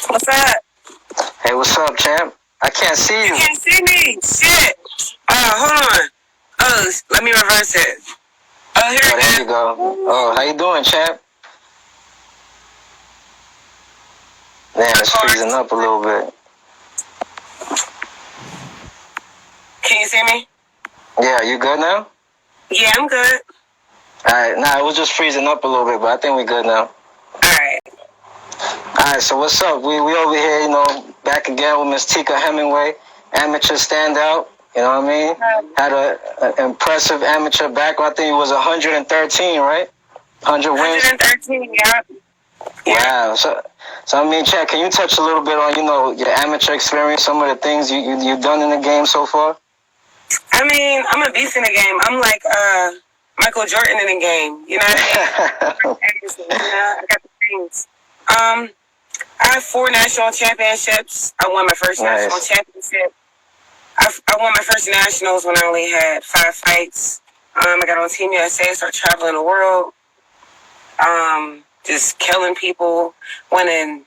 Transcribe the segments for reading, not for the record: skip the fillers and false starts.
What's up? Hey, what's up, champ? I can't see you. You can't see me. Shit. Hold on. Oh, let me reverse it. Oh, here Oh, it there is. you go. Oh, how you doing, champ? Man, it's freezing up a little bit. Can you see me? Yeah, you good now? Yeah, I'm good. Alright, nah, it was just freezing up a little bit, but I think we good now. Alright. Alright, so what's up? We over here, back again with Miss Tika Hemingway, amateur standout. You know what I mean? Had an impressive amateur background. I think it was 113, right? 100 wins. 113, yeah. Wow. So I mean, Chad, can you touch a little bit on, your amateur experience, some of the things you've done in the game so far? I mean, I'm a beast in the game. I'm like Michael Jordan in the game. You know what I mean? I got the things. I have 4 national championships. I won my first national championship. I won my first nationals when I only had 5 fights. I got on Team USA, started traveling the world. Just killing people, winning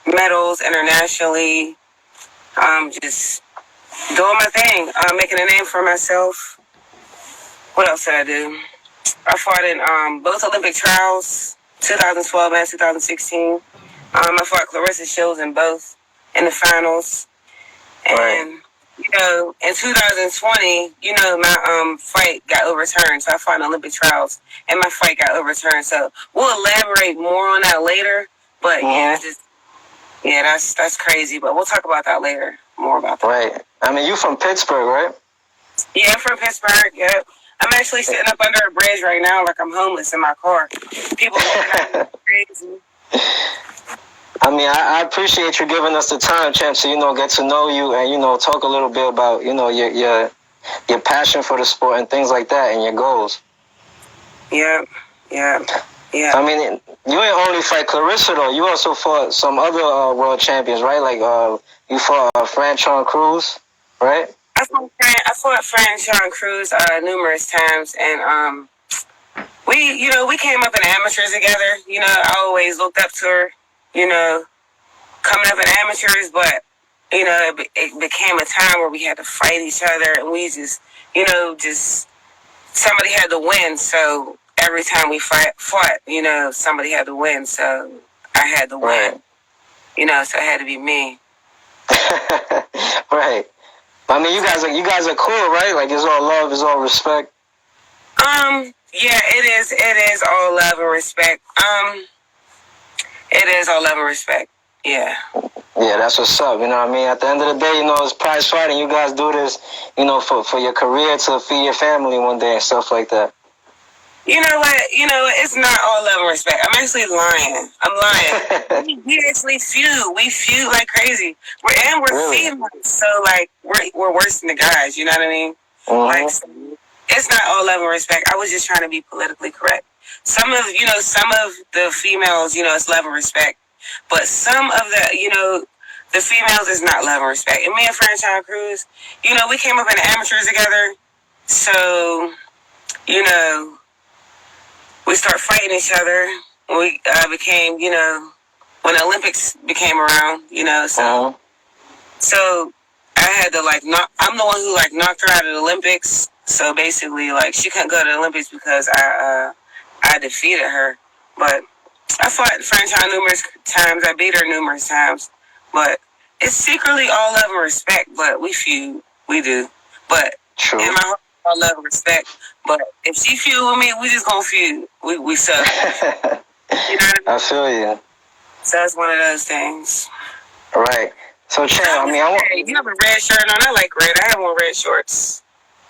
medals internationally. Just doing my thing, making a name for myself. What else did I do? I fought in both Olympic trials, 2012 and 2016. I fought Claressa Shields in both, in the finals. And, in 2020, my fight got overturned. So I fought in Olympic trials, and my fight got overturned. So we'll elaborate more on that later. But, that's crazy. But we'll talk about that later, more about that. Right. I mean, you from Pittsburgh, right? Yeah, I'm from Pittsburgh, yep. I'm actually sitting up under a bridge right now like I'm homeless in my car. People are crazy. I mean, I appreciate you giving us the time, champ, to, get to know you and, talk a little bit about, your passion for the sport and things like that and your goals. Yeah. I mean, you ain't only fight Claressa, though. You also fought some other world champions, right? Like, you fought Franchon Crews, right? I fought Franchon Crews numerous times, and we came up in amateurs together. I always looked up to her, coming up in amateurs, but it became a time where we had to fight each other, and we just somebody had to win. So every time we fought, somebody had to win. So I had to win. So it had to be me. Right. I mean, you guys are cool, right? Like, it's all love, it's all respect. Yeah, it is all love and respect. It is all love and respect. Yeah. Yeah, that's what's up. You know what I mean? At the end of the day, it's prize fighting. You guys do this, for your career, to feed your family one day and stuff like that. You know what? It's not all love and respect. I'm actually lying. I'm lying. we actually feud. We feud like crazy. We're really? Females, so like we're worse than the guys. You know what I mean? Mm-hmm. Like, it's not all love and respect. I was just trying to be politically correct. Some of the females, it's love and respect, but some of the females is not love and respect. And me and Franchon Crews, we came up in the amateurs together, so we start fighting each other when we became, when the Olympics became around, so so I had to I'm the one who knocked her out of the Olympics. So basically, she couldn't go to the Olympics because I defeated her. But I fought Franchon numerous times. I beat her numerous times. But it's secretly all love and respect. But we feud. We do. But true. In my heart, all love and respect. But if she feud with me, we just gonna feud. We suck. You know what I mean? I feel you. So it's one of those things. Right. So, Chad, you have a red shirt on. I like red. I have on red shorts.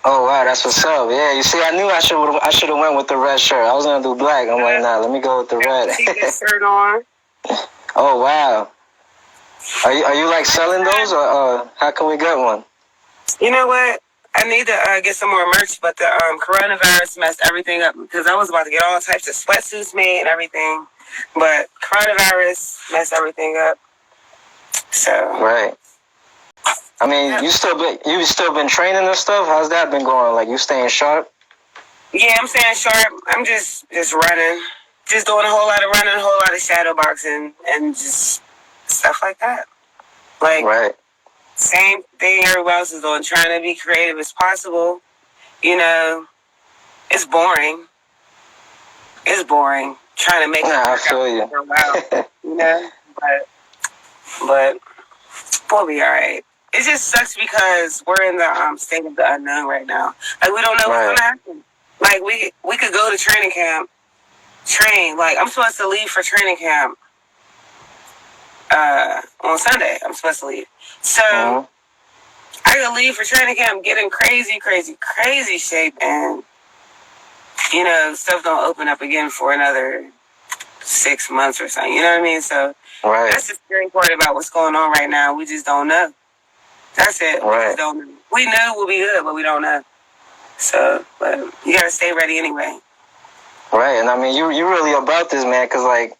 Oh, wow, that's what's up. Yeah, you see, I knew I should have went with the red shirt. I was going to do black. I'm like, nah, let me go with the red. Tika shirt on. Oh, wow. Are you like selling those, or how can we get one? You know what? I need to get some more merch, but the coronavirus messed everything up because I was about to get all types of sweatsuits made and everything, but coronavirus messed everything up. So. Right. I mean, you still been training and stuff? How's that been going? Like, you staying sharp? Yeah, I'm staying sharp. I'm just running. Just doing a whole lot of running, a whole lot of shadow boxing, and just stuff like that. Like, right. same thing everyone else is doing, trying to be creative as possible. You know, it's boring. It's boring trying to make it I work feel out you. for a while. You know, but we'll be all right. It just sucks because we're in the state of the unknown right now. Like, we don't know what's gonna happen. Like, we could go to training camp, train. Like, I'm supposed to leave for training camp on Sunday. I'm supposed to leave. So I could leave for training camp, get in crazy shape, and you know, stuff don't open up again for another 6 months or something. You know what I mean? So that's the scary part about what's going on right now. We just don't know. That's it. We just don't know. We know we'll be good, but we don't know. So, but you gotta stay ready anyway. Right, and I mean, you really about this, man, because like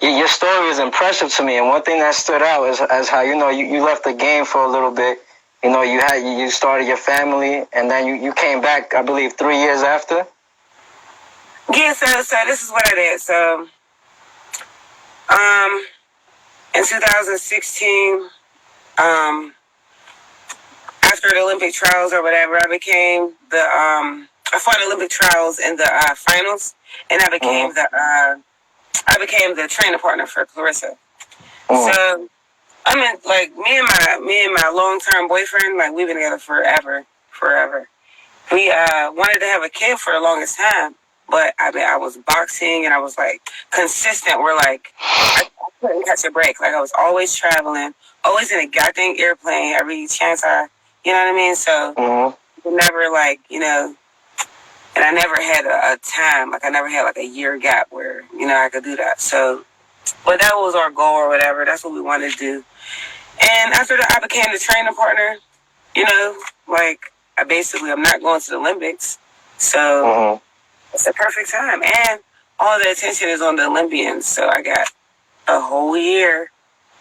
your story is impressive to me, and one thing that stood out is as how you left the game for a little bit. You know, you started your family, and then you came back, I believe, 3 years after. Yeah, so this is what I did. So, in 2016, after the Olympic trials or whatever, I became I fought Olympic trials in the finals, and I became the training partner for Claressa. So, I mean, like me and my long-term boyfriend, like we've been together forever. We wanted to have a kid for the longest time, but I mean, I was boxing and I was like consistent. We're like, I couldn't catch a break. Like I was always traveling, always in a goddamn airplane every chance you know what I mean? So never like, you know, and I never had a time, like I never had like a year gap where, you know, I could do that. So, but that was our goal or whatever. That's what we wanted to do. And after that, I became the training partner. You know, like I'm not going to the Olympics, so it's a perfect time. And all the attention is on the Olympians, so I got a whole year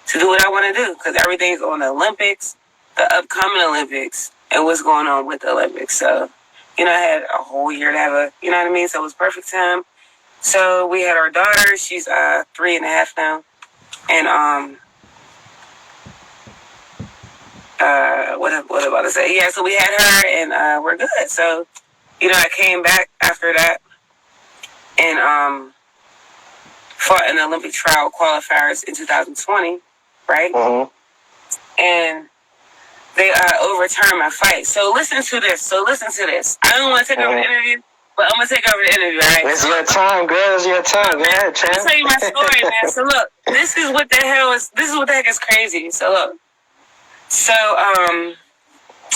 to do what I want to do because everything's on the Olympics, the upcoming Olympics, and what's going on with the Olympics. So, you know, I had a whole year to have you know what I mean? So it was perfect time. So we had our daughter. She's 3.5 now, and what am I about to say? Yeah, so we had her, and we're good. So, you know, I came back after that and fought in the Olympic trial qualifiers in 2020, right? And they overturned my fight. So listen to this. I don't want to take over the interview, but I'm going to take over the interview, right? It's your time, girl. It's your time. Go ahead, champ. Let me tell you my story, man. So look, this is what the heck is crazy. So look. So,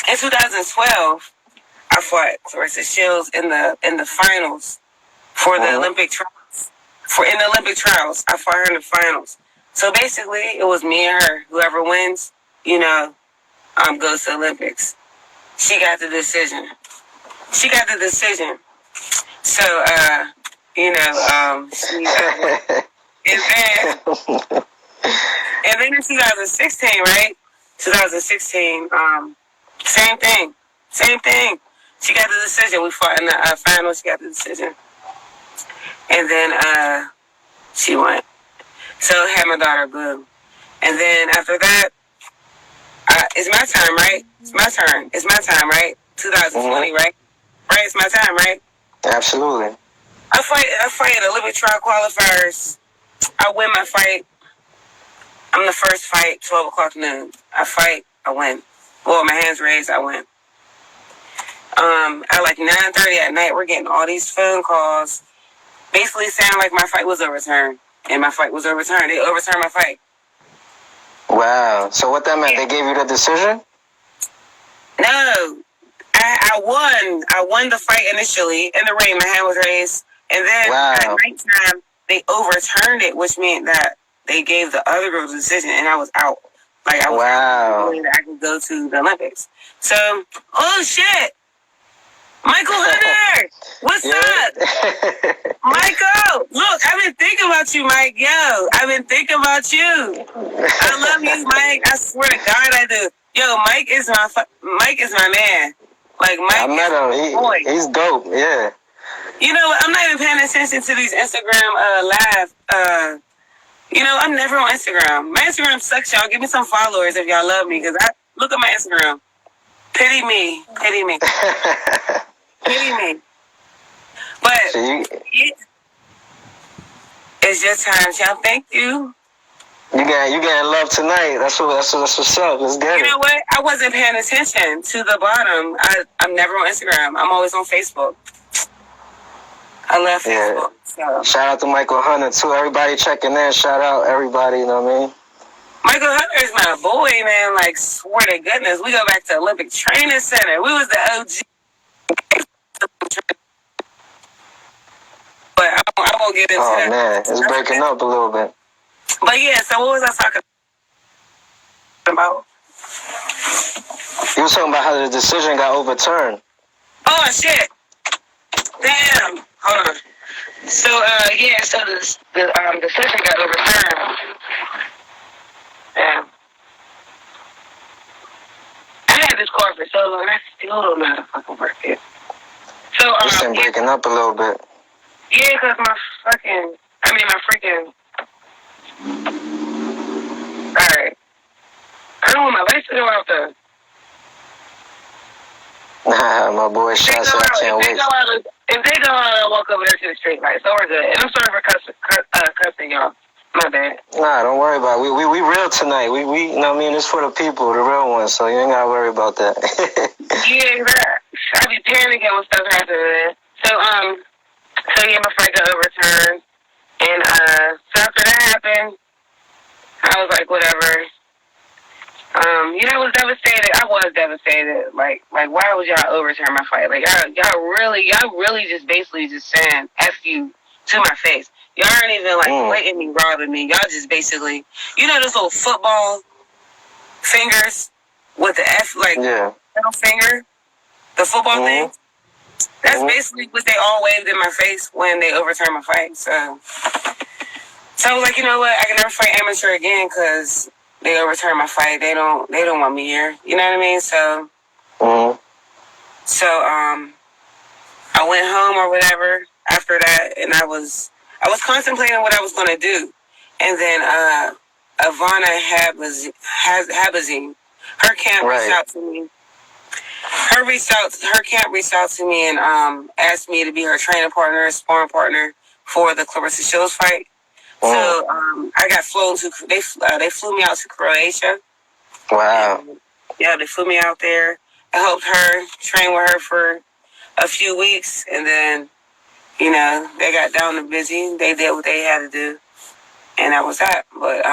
in 2012, I fought Claressa Shields in the finals for the Olympic trials. In the Olympic trials, I fought her in the finals. So basically, it was me and her. Whoever wins, you know, goes to the Olympics. She got the decision. So, you know, and then in 2016, right? 2016, same thing. She got the decision. We fought in the final. She got the decision. And then she won. So I had my daughter, boom. And then after that, it's my time, right? It's my time, right? 2020, right? Right, it's my time, right? Absolutely. I fight at Olympic trial qualifiers. I win my fight. I'm the first fight, 12 o'clock noon. I fight, I win. Well, my hands raised, I win. At like 9:30 at night, we're getting all these phone calls, basically saying like my fight was overturned. And my fight was overturned. They overturned my fight. Wow. So what that meant? They gave you the decision? No. I won. I won the fight initially in the ring. My hand was raised. And then at nighttime, they overturned it, which meant that they gave the other girl the decision, and I was out. Like, I was out. I could go to the Olympics. So, oh, shit. Michael Hunter! What's up? Michael! Look, I've been thinking about you, Mike. Yo, I've been thinking about you. I love you, Mike. I swear to God, I do. Yo, Mike is my man. Like, Mike I met him. He's dope, yeah. You know what? I'm not even paying attention to these Instagram live You know, I'm never on Instagram. My Instagram sucks, y'all. Give me some followers if y'all love me, because I look at my Instagram. Pity me. Pity me. Pity me. But it's your time, champ. Thank you. You getting love tonight. That's what's up. Let's get it. You know what? I wasn't paying attention to the bottom. I'm never on Instagram. I'm always on Facebook. I love Facebook. So. Shout out to Michael Hunter too. Everybody checking in. Shout out everybody. You know what I mean? Michael Hunter is my boy, man. Like, swear to goodness, we go back to Olympic Training Center. We was the OG. But I won't get into that. Oh man, it's breaking up a little bit. But yeah, so what was I talking about? You were talking about how the decision got overturned. Oh shit! Damn. Hold on. So so the decision got overturned. Yeah. I had this car for so long, I still don't know how to fucking work it. So It's been breaking up a little bit. Yeah, because my freaking. Alright. I don't want my lights to go out though. Nah, my boy Shot said I can't wait. If they go out, I'll walk over there to the street light. So we're good. And I'm sorry for cussing y'all. My bad. Nah, don't worry about it. We real tonight. We you know what I mean? It's for the people, the real ones, so you ain't gotta worry about that. Yeah, I be panicking when stuff happens, man. So yeah, my fight got overturned. And so after that happened, I was like, whatever. I was devastated. I was devastated. Like why would y'all overturn my fight? Like, y'all really just basically just saying F you to my face. Y'all aren't even like blatantly robbing me. Y'all just basically, those little football fingers with the F, like middle finger, the football thing. That's basically what they all waved in my face when they overturned my fight. So I was like, you know what? I can never fight amateur again because they overturned my fight. They don't want me here. You know what I mean? So, I went home or whatever after that, and I was contemplating what I was gonna do, and then Ivana Habazine, her camp reached out to me. Her camp reached out to me and asked me to be her training partner, sparring partner for the Claressa Shields fight. So I got flown to. They flew me out to Croatia. Wow. And, yeah, they flew me out there. I helped her train with her for a few weeks, and then they got down to busy. They did what they had to do, and that was that. But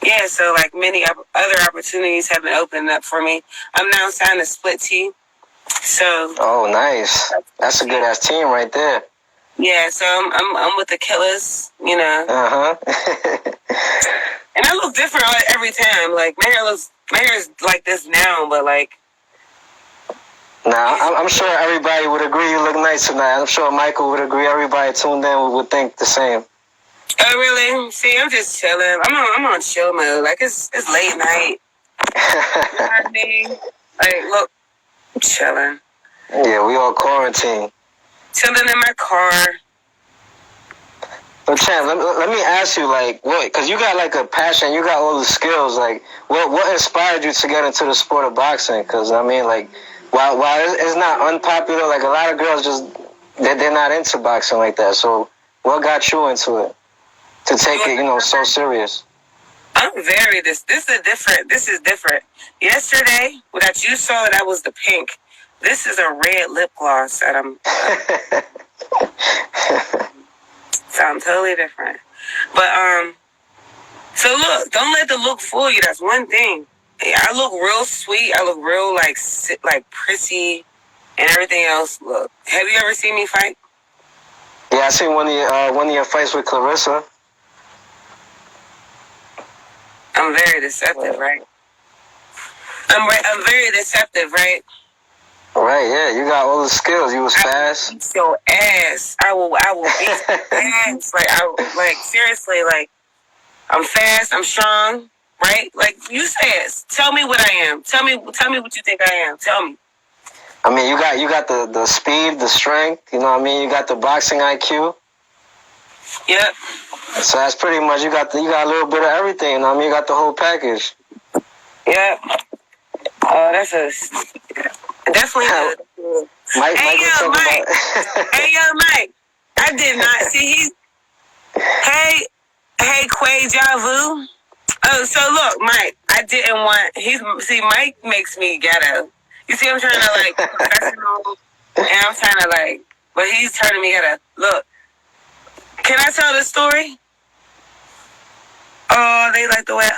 yeah, so like many other opportunities have been opened up for me. I'm now signed to Split T. So. Oh, nice. That's a good ass team right there. Yeah, so I'm with the Killers, And I look different every time. Like my hair is like this now, but like. Nah, I'm sure everybody would agree you look nice tonight. I'm sure Michael would agree. Everybody tuned in would think the same. Oh really? See, I'm just chilling. I'm on chill mode. Like it's late night. You know what I mean? Like look, I'm chilling. Yeah, we all quarantine. Chilling in my car. But Champ, let me ask you, like, what? Because you got like a passion, you got all the skills. Like, what inspired you to get into the sport of boxing? Because I mean, like, while it's not unpopular, like a lot of girls they're not into boxing like that. So, what got you into it to take it, so serious? I'm very this is different. This is different. Yesterday, that you saw, that was the pink. This is a red lip gloss that I'm. Sound totally different. But so look, don't let the look fool you. That's one thing. I look real sweet. I look real like prissy and everything else. Look, have you ever seen me fight? Yeah, I seen one of your fights with Claressa. I'm very deceptive, right? I'm very deceptive, right? Right, yeah, you got all the skills. You was fast. Beat your ass. I will beat your ass. Like seriously, like I'm fast. I'm strong, right? Like you said, tell me what I am. Tell me what you think I am. Tell me. I mean, you got the speed, the strength. You know what I mean? You got the boxing IQ. Yep. So that's pretty much you got a little bit of everything. You know what I mean, you got the whole package. Yep. Oh, that's definitely good. Mike, Hey yo, Mike. Hey yo, Mike. I did not see Hey, Quay Vu. Oh, so look, Mike. I didn't want. Mike makes me ghetto. You see, I'm trying to like professional, and I'm trying to like, but he's turning me ghetto. Look, can I tell this story? Oh, they like the way.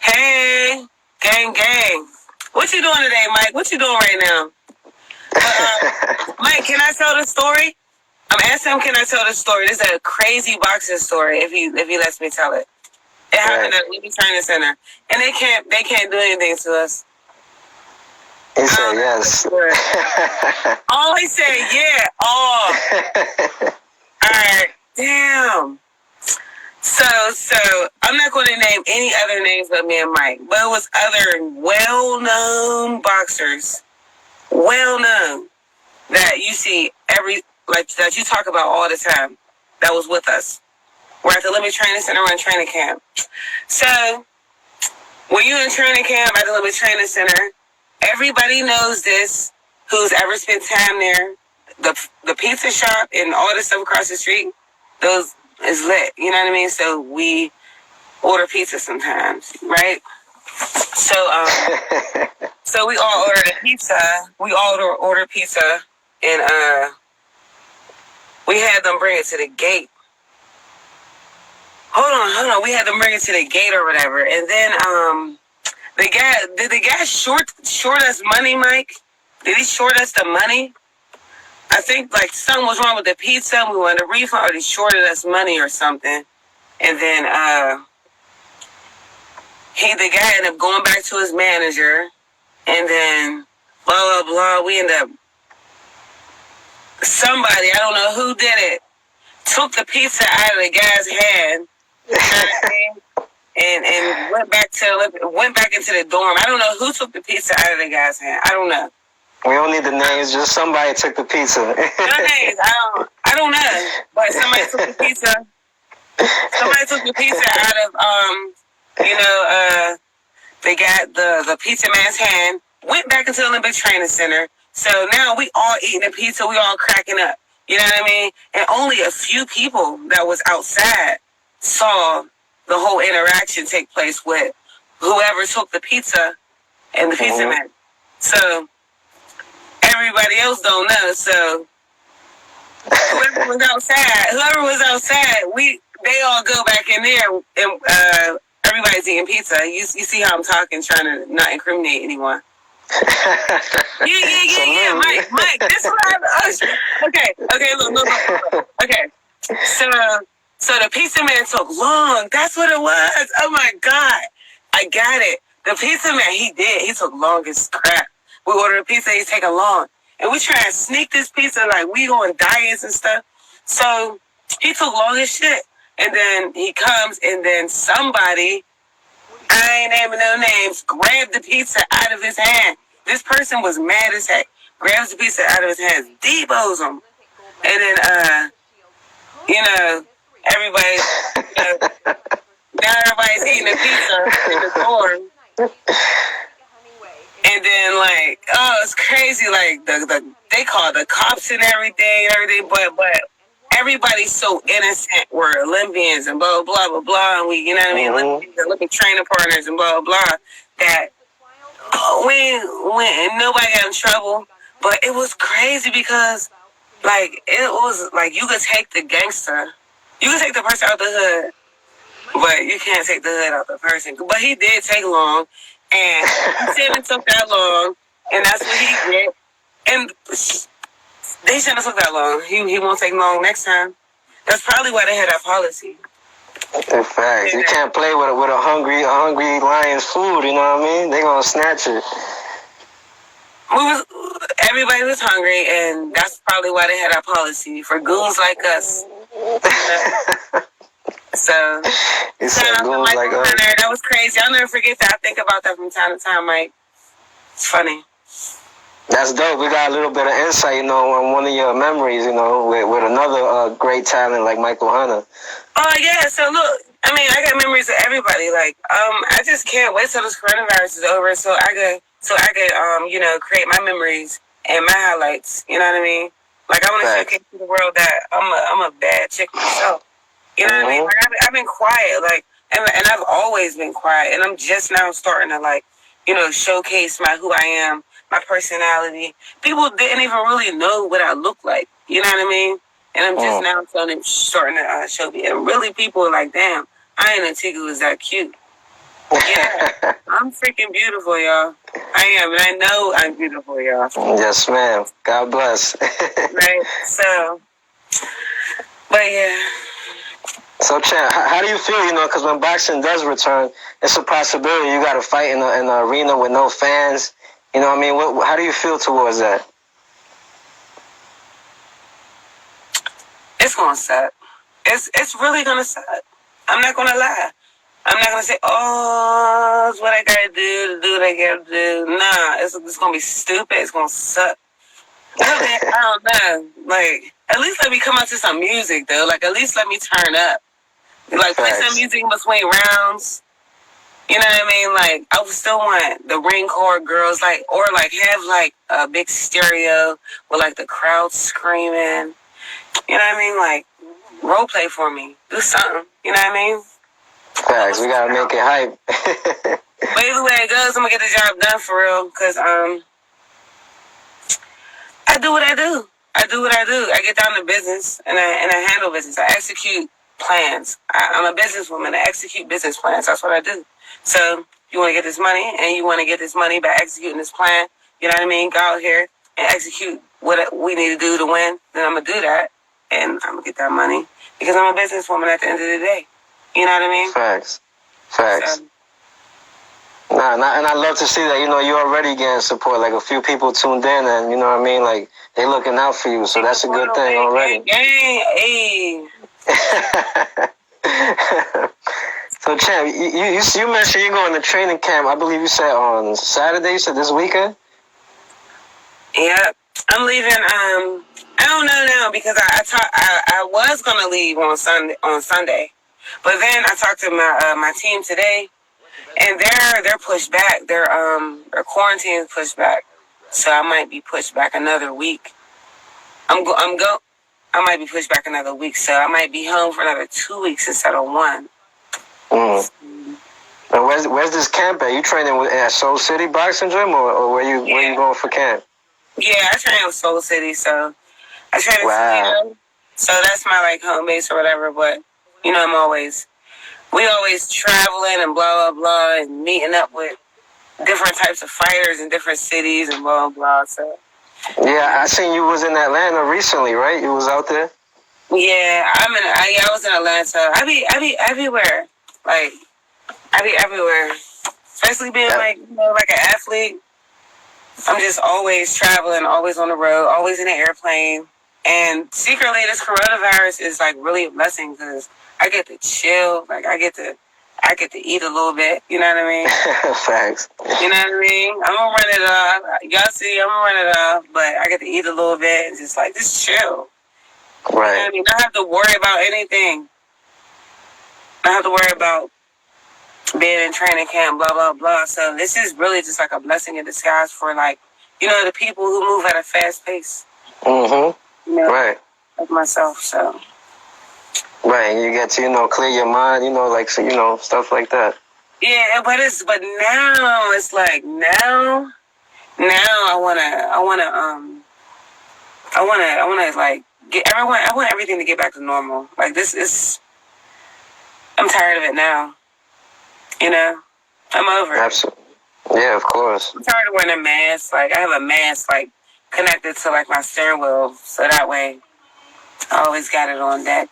Hey, gang. What you doing today, Mike? What you doing right now? Mike, can I tell the story? I'm asking him, can I tell the story? This is a crazy boxing story. If he lets me tell it. It happened at Liberty Training Center, and they can't do anything to us. He said yes. Oh, he said yeah. Oh, all right. Damn. So I'm not going to name any other names but me and Mike, but it was other well-known boxers, well-known that you see that you talk about all the time. That was with us. We're at the Liberty Training Center. We're in training camp. So when you're in training camp at the Liberty Training Center, everybody knows this. Who's ever spent time there? The pizza shop and all the stuff across the street. Those is lit. You know what I mean? So we order pizza sometimes, right? So we all ordered a pizza. We all ordered pizza, and we had them bring it to the gate. Hold on. We had them bring it to the gate or whatever, and then did the guy short us money, Mike? Did he short us the money? I think like something was wrong with the pizza. We wanted a refund, or he shorted us money or something. And then the guy ended up going back to his manager, and then blah blah blah. We ended up somebody, I don't know who did it, took the pizza out of the guy's hand, and went back into the dorm. I don't know who took the pizza out of the guy's hand. I don't know. We don't need the names. Just somebody took the pizza. No names. I don't know. But somebody took the pizza. Somebody took the pizza out of they got the pizza man's hand. Went back into the Olympic Training Center. So now we all eating the pizza. We all cracking up. You know what I mean? And only a few people that was outside saw the whole interaction take place with whoever took the pizza and the pizza man. So everybody else don't know. So whoever was outside, they all go back in there, and everybody's eating pizza. You see how I'm talking, trying to not incriminate anyone. Yeah. Mike. This is what I have. Okay. Look. Okay. So the pizza man took long. That's what it was. Oh my God, I got it. The pizza man, he took long as crap. We ordered a pizza, he's taking long. And we try to sneak this pizza like we on diets and stuff. So he took long as shit. And then he comes, and then somebody, I ain't naming no names, grabbed the pizza out of his hand. This person was mad as heck. Grabs the pizza out of his hands, debows him. And then, now everybody's eating the pizza in the dorm. And then, it's crazy. Like, they call the cops and everything, but everybody's so innocent. We're Olympians and blah, blah, blah, blah. And we, you know what I mean? Olympic training partners and blah, blah, blah. That nobody got in trouble. But it was crazy because, it was like you could take the gangster. You could take the person out the hood, but you can't take the hood out the person. But he did take long. And he shouldn't have took that long, and that's what he did. And they shouldn't have took that long. He won't take long next time. That's probably why they had that policy. In fact, you can't play with a hungry lion's food. You know what I mean? They gonna snatch it. Everybody was hungry, and that's probably why they had that policy for goons like us. So, shout out to Michael Hunter. That was crazy. I'll never forget that. I think about that from time to time, Mike. It's funny. That's dope. We got a little bit of insight, you know, on one of your memories, you know, with another great talent like Michael Hunter. Oh yeah, so look, I mean, I got memories of everybody. Like, I just can't wait till this coronavirus is over, so I could, you know, create my memories and my highlights. You know what I mean? Like, I want to showcase to the world that I'm a bad chick myself. You know what I mean? Like, I've been quiet, like, and I've always been quiet, and I'm just now starting to, like, you know, showcase who I am, my personality. People didn't even really know what I look like. You know what I mean? And I'm just now starting to show me. And really, people are like, damn, I ain't know Tika was that cute. Yeah, I'm freaking beautiful, y'all. I am, and I know I'm beautiful, y'all. Yes, ma'am. God bless. Right? So, but yeah. So, Chan, how do you feel, you know, because when boxing does return, it's a possibility you got to fight in an arena with no fans. You know what I mean? How do you feel towards that? It's gonna suck. It's really gonna suck. I'm not gonna lie. I'm not gonna say, oh, it's what I gotta do what I gotta do. Nah, it's gonna be stupid. It's gonna suck. I don't know. Like, at least let me come out to some music though. Like, at least let me turn up. Like, play some music in between rounds. You know what I mean? Like, I would still want the ring core girls, like, or like have like a big stereo with like the crowd screaming. You know what I mean? Like, role play for me. Do something. You know what I mean? Facts. We gotta make it hype. But either way it goes, I'm gonna get the job done for real. Cause I do what I do. I do what I do. I get down to business and I handle business. I execute plans. I'm a businesswoman. I execute business plans. That's what I do. So you want to get this money, and you want to get this money by executing this plan. You know what I mean? Go out here and execute what we need to do to win. Then I'm gonna do that, and I'm gonna get that money because I'm a businesswoman at the end of the day. You know what I mean? Facts. So, and I love to see that, you know, you're already getting support. Like, a few people tuned in, and, you know what I mean? Like, they looking out for you, so that's a good thing already. Hey. So, Champ, you mentioned you're going to training camp. I believe you said on Saturday. You said this weekend? Yep. I'm leaving. I don't know now because I was gonna leave on Sunday, but then I talked to my team today, and they're pushed back. Their quarantine is pushed back, so I might be pushed back another week. I might be pushed back another week, so I might be home for another 2 weeks instead of one. And where's this camp at? You training at Soul City Boxing Gym, or where you going for camp? Yeah, I train with Soul City, so I train in Toledo. So that's my like home base or whatever. But you know, we always traveling and blah blah blah and meeting up with different types of fighters in different cities and blah blah. So yeah, I seen you was in Atlanta recently, right? You was out there. Yeah, I was in Atlanta. I be everywhere. Like, I be everywhere. Especially being like, you know, like an athlete. I'm just always traveling, always on the road, always in an airplane. And secretly, this coronavirus is like really a blessing because I get to chill. Like, I get to eat a little bit. You know what I mean? Facts. You know what I mean? I'm gonna run it off. Y'all see, I'm gonna run it off, but I get to eat a little bit and just chill. Right. You know what I mean? Not have to worry about anything. Not have to worry about being in training camp, blah, blah, blah. So this is really just like a blessing in disguise for like, you know, the people who move at a fast pace. Mm-hmm. You know, right. Like myself, so. Right, and you get to, you know, clear your mind, you know, like, so, you know, stuff like that. Yeah, but now it's like, now I wanna like I want everything to get back to normal. Like I'm tired of it now. You know? I'm over it. Absolutely. Yeah, of course. I'm tired of wearing a mask. Like, I have a mask, like, connected to, like, my steering wheel. So that way, I always got it on deck.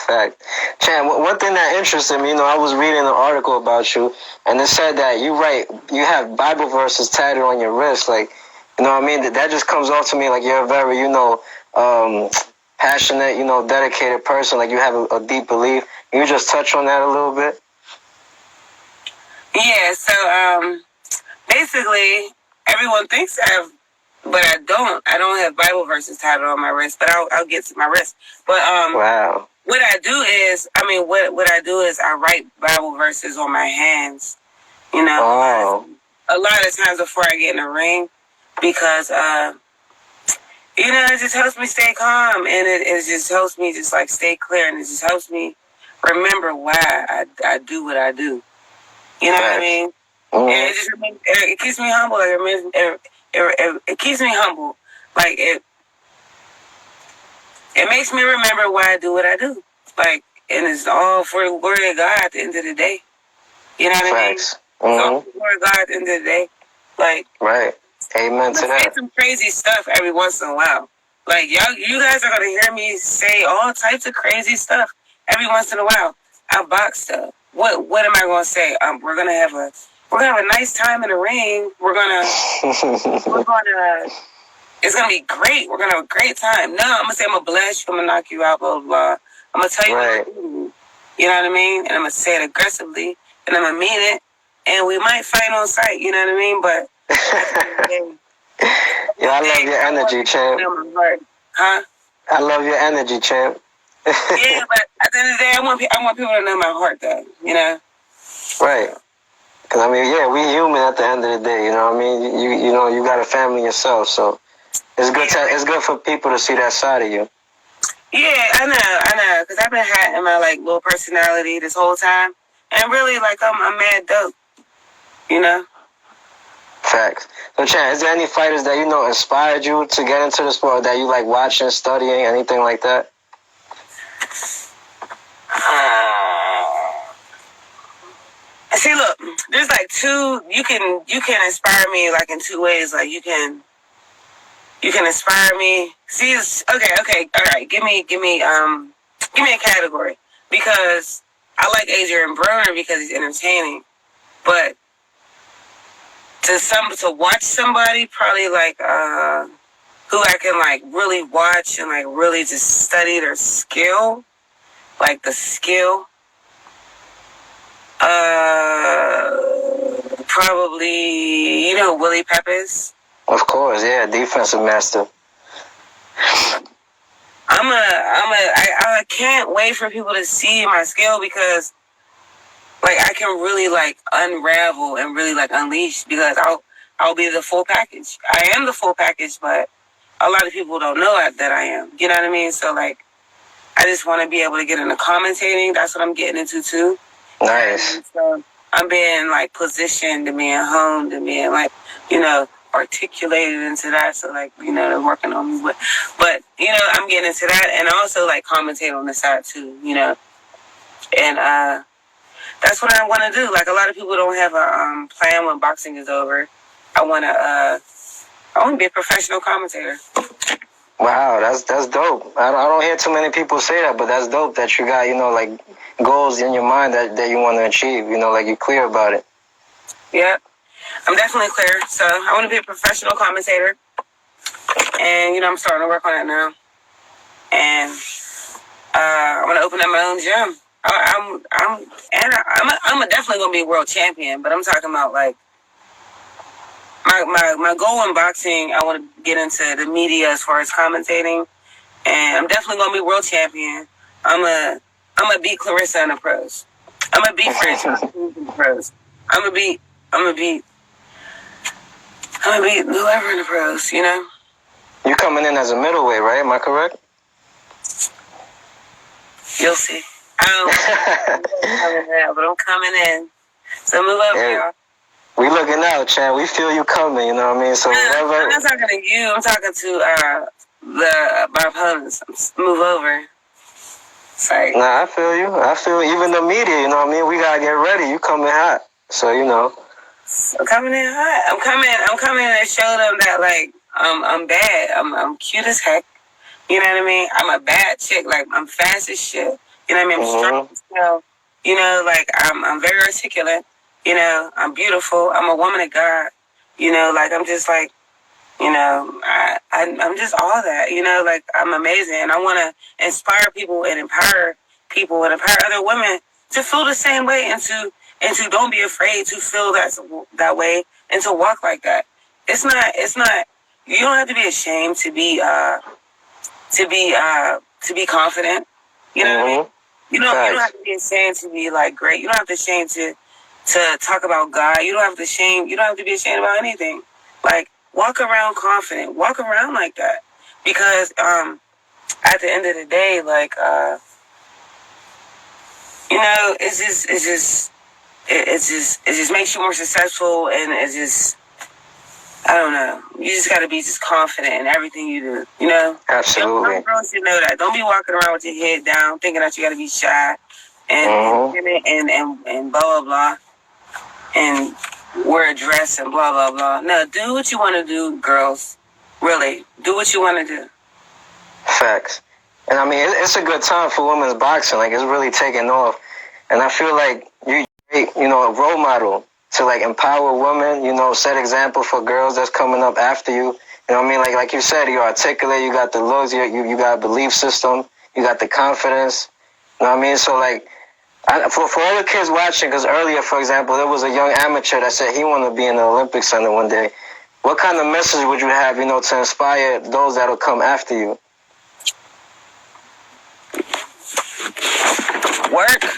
Fact. Chan, one thing that interested me, you know, I was reading an article about you, and it said that you have Bible verses tatted on your wrist. Like, you know what I mean? That just comes off to me like you're a very, you know, passionate, you know, dedicated person. Like, you have a deep belief. Can you just touch on that a little bit? Yeah, so basically, everyone thinks I have, but I don't. I don't have Bible verses tatted on my wrist, but I'll get to my wrist. But Wow. what I do is, what I do is I write Bible verses on my hands. You know, a lot of times before I get in the ring, because you know, it just helps me stay calm, and it just helps me just like stay clear, and it just helps me remember why I do what I do. You know what I mean? And it keeps me humble. Like, it keeps me humble. Like it makes me remember why I do what I do. Like, and it's all for the glory of God at the end of the day. You know what I mean? It's all for the glory of God at the end of the day. Like, right. Amen to that. I say some crazy stuff every once in a while. Like, you guys are gonna hear me say all types of crazy stuff every once in a while. I box stuff. What am I gonna say? We're gonna have a nice time in the ring. It's gonna be great. We're gonna have a great time. No, I'm gonna say I'm gonna bless you. I'm gonna knock you out. Blah blah blah. I'm gonna tell you what to do. You know what I mean? And I'm gonna say it aggressively, and I'm gonna mean it. And we might fight on sight. You know what I mean? But yeah, I love your energy, champ. Huh? I love your energy, champ. Yeah, but at the end of the day, I want people to know my heart, though. You know. Right. Because I mean, yeah, we human at the end of the day. You know what I mean? You know, you got a family yourself, so it's good. It's good for people to see that side of you. Yeah, I know. Because I've been hiding my like little personality this whole time, and really, like, I'm mad dope. You know. Facts. So, Chan, is there any fighters that you know inspired you to get into the sport that you like watching, studying, anything like that? See, look, there's like two. You can inspire me like in two ways. Like you can inspire me. See, it's, okay, all right. Give me a category, because I like Adrian Broner because he's entertaining, but to watch somebody probably like who I can like really watch and like really just study their skill, like the skill. Probably, you know, Willie Peppers. Of course, yeah, defensive master. I can't wait for people to see my skill, because like I can really like unravel and really like unleash, because I'll be the full package. I am the full package, but a lot of people don't know that I am. You know what I mean? So like, I just want to be able to get into commentating. That's what I'm getting into too. Nice. So I'm being like positioned and being honed and being like, you know, articulated into that. So like, you know, they're working on me. But you know, I'm getting into that, and also like commentate on the side too, you know. And that's what I want to do. Like, a lot of people don't have a plan when boxing is over. I want to be a professional commentator. Wow, that's dope. I don't hear too many people say that, but that's dope that you got, you know, like goals in your mind that you want to achieve, you know, like you're clear about it. Yeah, I'm definitely clear. So I want to be a professional commentator, and you know, I'm starting to work on it now. And I want to open up my own gym. I'm definitely gonna be a world champion, but I'm talking about like my goal in boxing. I want to get into the media as far as commentating, and I'm definitely gonna be world champion. I'm gonna beat Claressa in the pros. I'm gonna beat Franchon in the pros. I'm gonna beat whoever in the pros. You know. You coming in as a middleweight, right? Am I correct? You'll see. I don't know, but I'm coming in. So move over, y'all. We looking out, Chan. We feel you coming, you know what I mean? So I'm not talking to you. I'm talking to my opponents. Move over. Sorry. Nah, I feel you. Even the media, you know what I mean? We gotta get ready. You coming hot. So, you know. I'm coming in hot. I'm coming to show them that like I'm bad. I'm cute as heck. You know what I mean? I'm a bad chick. Like, I'm fast as shit. You know what I mean? I'm strong as hell. You know, like, I'm very articulate. You know, I'm beautiful. I'm a woman of God. You know, like, I'm just like, you know, I'm just all that. You know, like, I'm amazing. And I want to inspire people and empower people and empower other women to feel the same way, and to don't be afraid to feel that way and to walk like that. it's not. You don't have to be ashamed to be confident. You know what I mean? You don't have to be ashamed to be like great. You don't have to ashamed to talk about God. You don't have to be ashamed about anything. Like, walk around confident. Walk around like that. Because at the end of the day, like it just makes you more successful, and it's just, I don't know. You just got to be just confident in everything you do, you know? Absolutely. Young girls should know that. Don't be walking around with your head down thinking that you got to be shy and blah, blah, blah, and wear a dress and blah, blah, blah. No, do what you want to do, girls. Really. Do what you want to do. Facts. And I mean, it's a good time for women's boxing. Like, it's really taking off. And I feel like you're a role model to like empower women, set example for girls that's coming up after you. You know what I mean? Like you said, you're articulate, you got the looks, you got a belief system, you got the confidence. You know what I mean? So like, for all the kids watching, because earlier, for example, there was a young amateur that said he wanted to be in the Olympic Center one day. What kind of message would you have, to inspire those that'll come after you?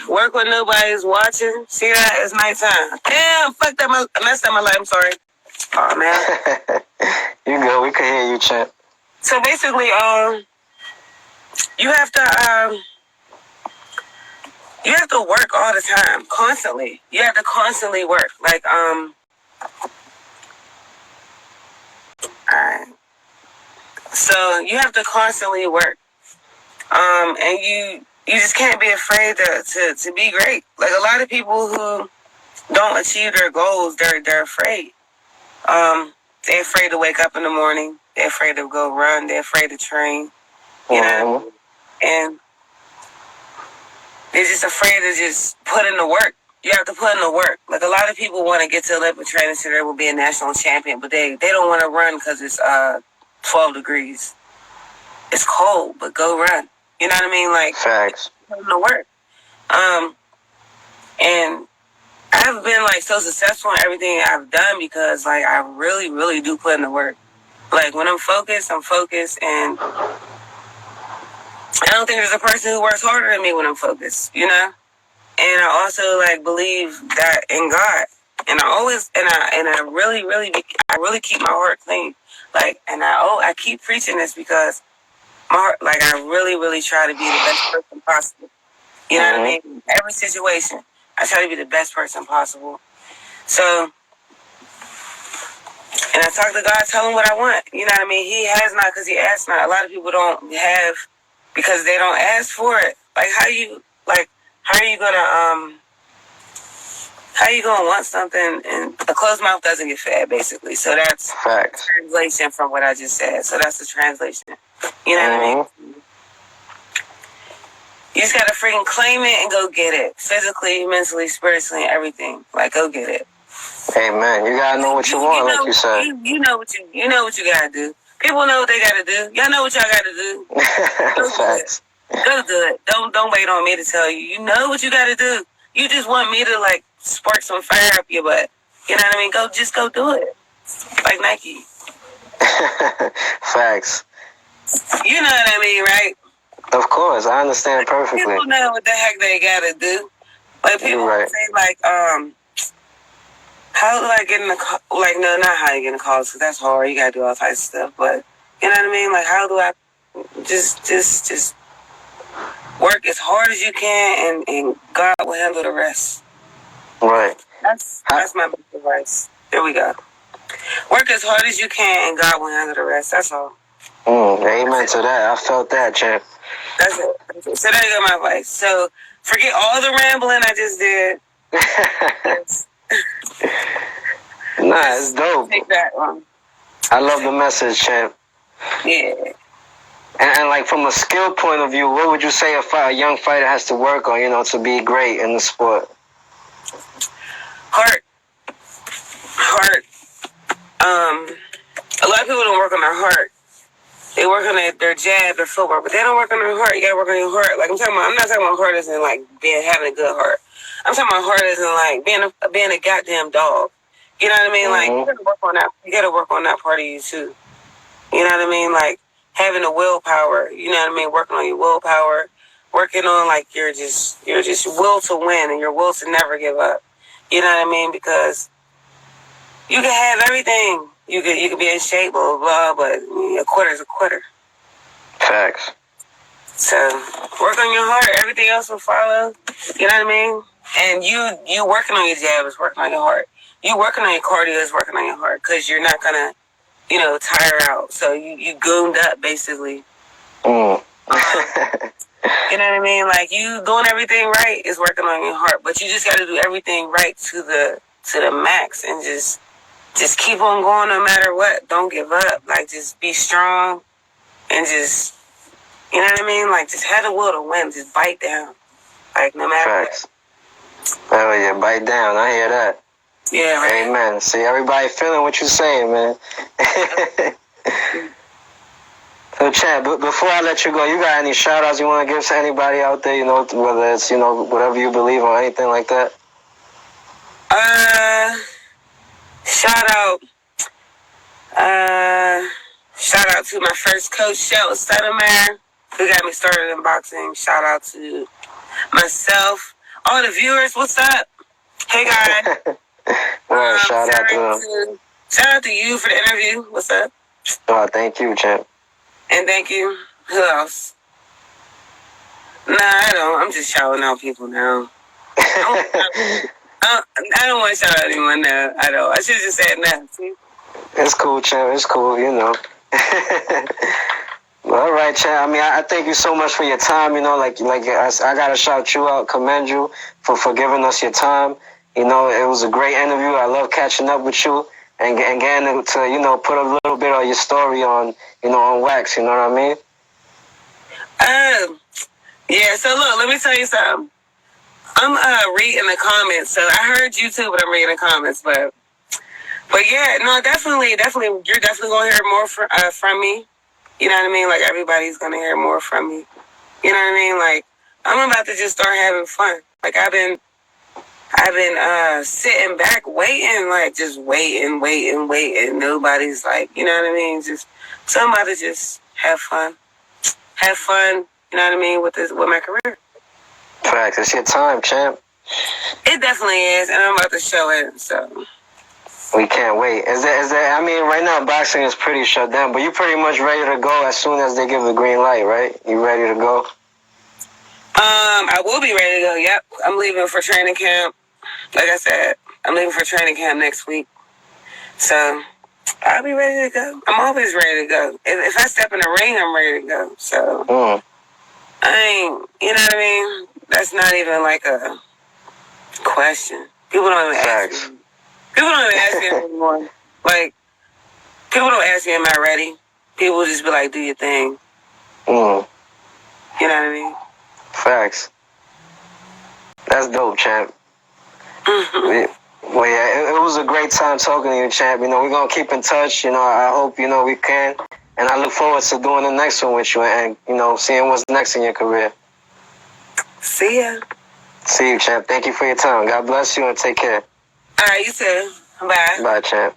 Work when nobody's watching. See that? It's nighttime. Damn, fuck that. I messed up my life. I'm sorry. Oh, man. You good. We can hear you, champ. So basically, you have to work all the time, constantly. You have to constantly work. Like, alright. So you have to constantly work. And you just can't be afraid to be great. Like, a lot of people who don't achieve their goals, they're afraid. They're afraid to wake up in the morning. They're afraid to go run. They're afraid to train. You know? And they're just afraid to just put in the work. You have to put in the work. Like, a lot of people want to get to Olympic training so they will be a national champion, but they don't want to run because it's 12 degrees. It's cold, but go run. You know what I mean? Like, facts. Put in the work. And I've been like so successful in everything I've done because like I really, really do put in the work. Like, when I'm focused, and I don't think there's a person who works harder than me when I'm focused, And I also like believe that in God. And I really keep my heart clean. Like, and I keep preaching this because my heart, like, I really, really try to be the best person possible. You know what I mean? Every situation, I try to be the best person possible. So, and I talk to God, tell him what I want. You know what I mean? He has not because he asks not. A lot of people don't have because they don't ask for it. Like, how are you gonna want something and a closed mouth doesn't get fed, basically. So that's facts. Translation from what I just said. So that's the translation. You know what I mean? You just gotta freaking claim it and go get it. Physically, mentally, spiritually, and everything. Like, go get it. Amen. You gotta know what you want, like you said. You know what you gotta do. People know what they gotta do. Y'all know what y'all gotta do. Facts. Go do it. Don't wait on me to tell you. You know what you gotta do. You just want me to like spark some fire up your butt. You know what I mean? Go do it. Like Nike. Facts. You know what I mean, right? Of course, I understand perfectly. People know what the heck they gotta do. Like, people say like, how do I get in the like? No, not how you get in the college, because that's hard. You gotta do all types of stuff. But you know what I mean? Like, how do I just work as hard as you can, and God will handle the rest. Right. That's my best advice. There we go. Work as hard as you can, and God will handle the rest. That's all. Amen to that. I felt that, champ. That's it. So there you go, my advice. So forget all the rambling I just did. Nah, it's dope. Take that one. I love the message, champ. Yeah. And like, from a skill point of view, what would you say a young fighter has to work on, to be great in the sport? Heart. A lot of people don't work on their heart. They work on their jab, their footwork, but they don't work on their heart. You gotta work on your heart. Like, I'm not talking about heart as in like having a good heart. I'm talking about heart as in like being a goddamn dog. You know what I mean? Like, you gotta work on that. You gotta work on that part of you too. You know what I mean? Like having the willpower. You know what I mean? Working on your willpower, working on like your just will to win and your will to never give up. You know what I mean? Because you can have everything. You could be in shape, blah blah blah, but a quitter's a quitter. Facts. So work on your heart. Everything else will follow. You know what I mean? And you working on your jab is working on your heart. You working on your cardio is working on your heart because you're not gonna, tire out. So you gooned up basically. Mm. You know what I mean? Like you doing everything right is working on your heart, but you just got to do everything right to the max and just keep on going no matter what. Don't give up. Like just be strong and just, you know what I mean? Like just have the will to win. Just bite down. Like no matter Facts. Hell yeah, bite down. I hear that. Yeah, right. Amen. See, everybody feeling what you're saying, man. So, Chad, before I let you go, you got any shout-outs you want to give to anybody out there, whether it's, whatever you believe or anything like that? Shout out to my first coach, Shelton Stoudemire, who got me started in boxing. Shout out to myself. All the viewers, what's up? Hey, guys. Shout out to you for the interview. What's up? Oh, thank you, champ. And thank you. Who else? Nah, I don't. I'm just shouting out people now. I don't want to shout out anyone now. I don't. I should have just said no. See? It's cool, champ. It's cool, Well, all right, champ. I mean, I thank you so much for your time. Like I gotta shout you out, commend you for giving us your time. It was a great interview. I love catching up with you and getting to put a little bit of your story on on wax. You know what I mean? Yeah. So look, let me tell you something. I'm reading the comments. So I heard you too, but I'm reading the comments. But yeah, no, definitely, you're definitely gonna hear more from me. You know what I mean? Like everybody's gonna hear more from me. You know what I mean? Like I'm about to just start having fun. Like I've been sitting back waiting, like just waiting. Nobody's like, you know what I mean? So I'm about to just have fun. You know what I mean with my career. Facts. It's your time, champ. It definitely is, and I'm about to show it. So. We can't wait. Is there? I mean, right now boxing is pretty shut down, but you're pretty much ready to go as soon as they give the green light, right? You ready to go? I will be ready to go. Yep, I'm leaving for training camp. Like I said, I'm leaving for training camp next week. So I'll be ready to go. I'm always ready to go. If I step in the ring, I'm ready to go. So I ain't. You know what I mean? That's not even like a question. People don't even ask me. People don't even ask me anymore. Like, people don't ask me, am I ready? People just be like, do your thing. You know what I mean? Facts. That's dope, champ. Well, yeah, it was a great time talking to you, champ. We're going to keep in touch. I hope, we can. And I look forward to doing the next one with you and, seeing what's next in your career. See ya. See you, champ. Thank you for your time. God bless you and take care. All right, you too. Bye. Bye, champ.